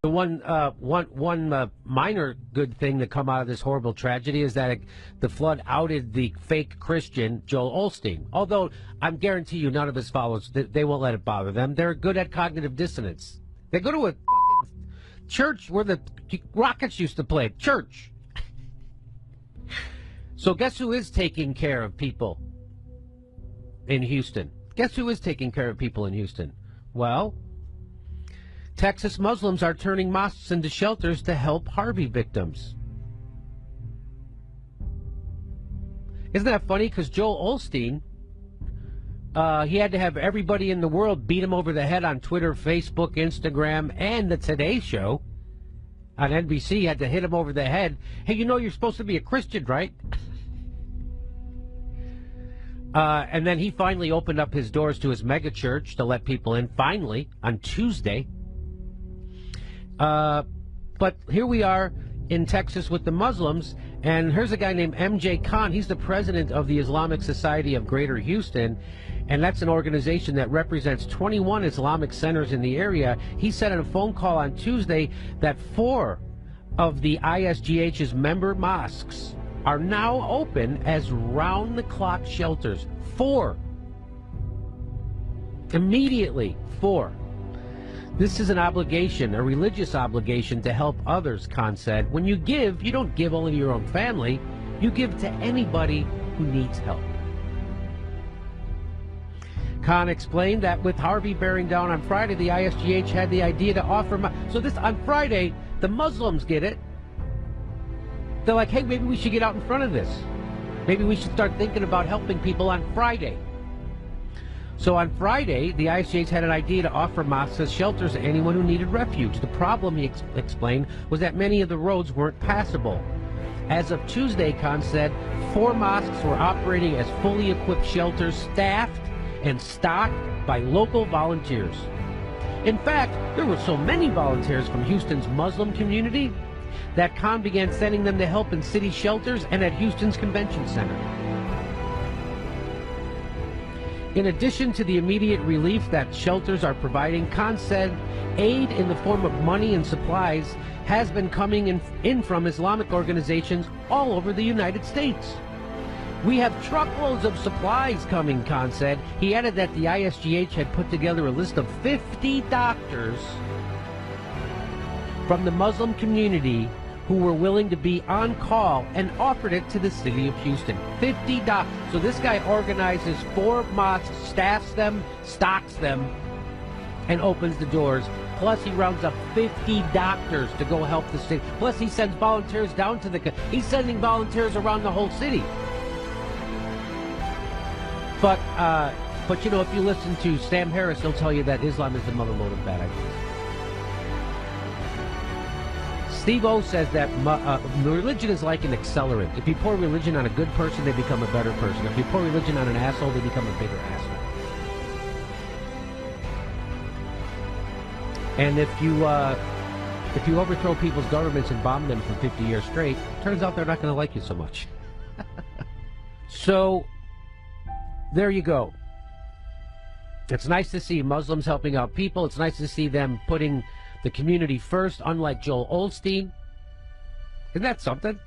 The one minor good thing that come out of this horrible tragedy is that the flood outed the fake Christian Joel Osteen. Although I guarantee you, none of his followers, they won't let it bother them. They're good at cognitive dissonance. They go to a church where the Rockets used to play. Church. So guess who is taking care of people in Houston? Guess who is taking care of people in Houston? Well, Texas Muslims are turning mosques into shelters to help Harvey victims. Isn't that funny? Because Joel Osteen, he had to have everybody in the world beat him over the head on Twitter, Facebook, Instagram, and the Today Show on NBC had to hit him over the head. Hey, you know you're supposed to be a Christian, right? And then he finally opened up his doors to his mega church to let people in, finally, on Tuesday. But here we are in Texas with the Muslims, and here's a guy named MJ Khan. He's the president of the Islamic Society of Greater Houston, and that's an organization that represents 21 Islamic centers in the area. He said in a phone call on Tuesday that 4 of the ISGH's member mosques are now open as round-the-clock shelters. 4. Immediately, 4. This is an obligation, a religious obligation to help others, Khan said. When you give, you don't give only to your own family. You give to anybody who needs help. Khan explained that with Harvey bearing down on Friday, the ISGH had the idea to offer... So this, on Friday, the Muslims get it. They're like, hey, maybe we should get out in front of this. Maybe we should start thinking about helping people on Friday. So on Friday, the ISGH had an idea to offer mosques as shelters to anyone who needed refuge. The problem, he explained, was that many of the roads weren't passable. As of Tuesday, Khan said, 4 mosques were operating as fully equipped shelters, staffed and stocked by local volunteers. In fact, there were so many volunteers from Houston's Muslim community that Khan began sending them to help in city shelters and at Houston's Convention Center. In addition to the immediate relief that shelters are providing, Khan said aid in the form of money and supplies has been coming in from Islamic organizations all over the United States. We have truckloads of supplies coming, Khan said. He added that the ISGH had put together a list of 50 doctors from the Muslim community who were willing to be on call and offered it to the city of Houston. 50 doctors. So this guy organizes 4 mosques, staffs them, stocks them, and opens the doors. Plus he rounds up 50 doctors to go help the city. Plus he sends volunteers down to the... He's sending volunteers around the whole city. But you know, if you listen to Sam Harris, he'll tell you that Islam is the mother lode of bad ideas. Steve O says that religion is like an accelerant. If you pour religion on a good person, they become a better person. If you pour religion on an asshole, they become a bigger asshole. And if you overthrow people's governments and bomb them for 50 years straight, turns out they're not going to like you so much. So, there you go. It's nice to see Muslims helping out people. It's nice to see them putting the community first, unlike Joel Osteen. Isn't that something?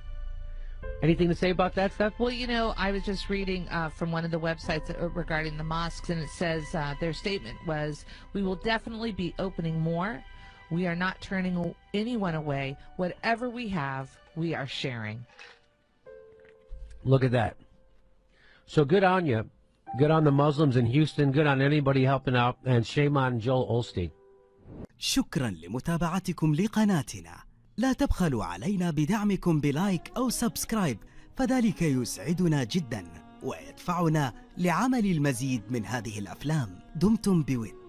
Anything to say about that stuff? Well, you know, I was just reading from one of the websites regarding the mosques, and it says their statement was, we will definitely be opening more. We are not turning anyone away. Whatever we have, we are sharing. Look at that. So good on you. Good on the Muslims in Houston. Good on anybody helping out. And shame on Joel Osteen. شكرا لمتابعتكم لقناتنا. لا تبخلوا علينا بدعمكم بلايك أو سبسكرايب، فذلك يسعدنا جدا ويدفعنا لعمل المزيد من هذه الأفلام. دمتم بود.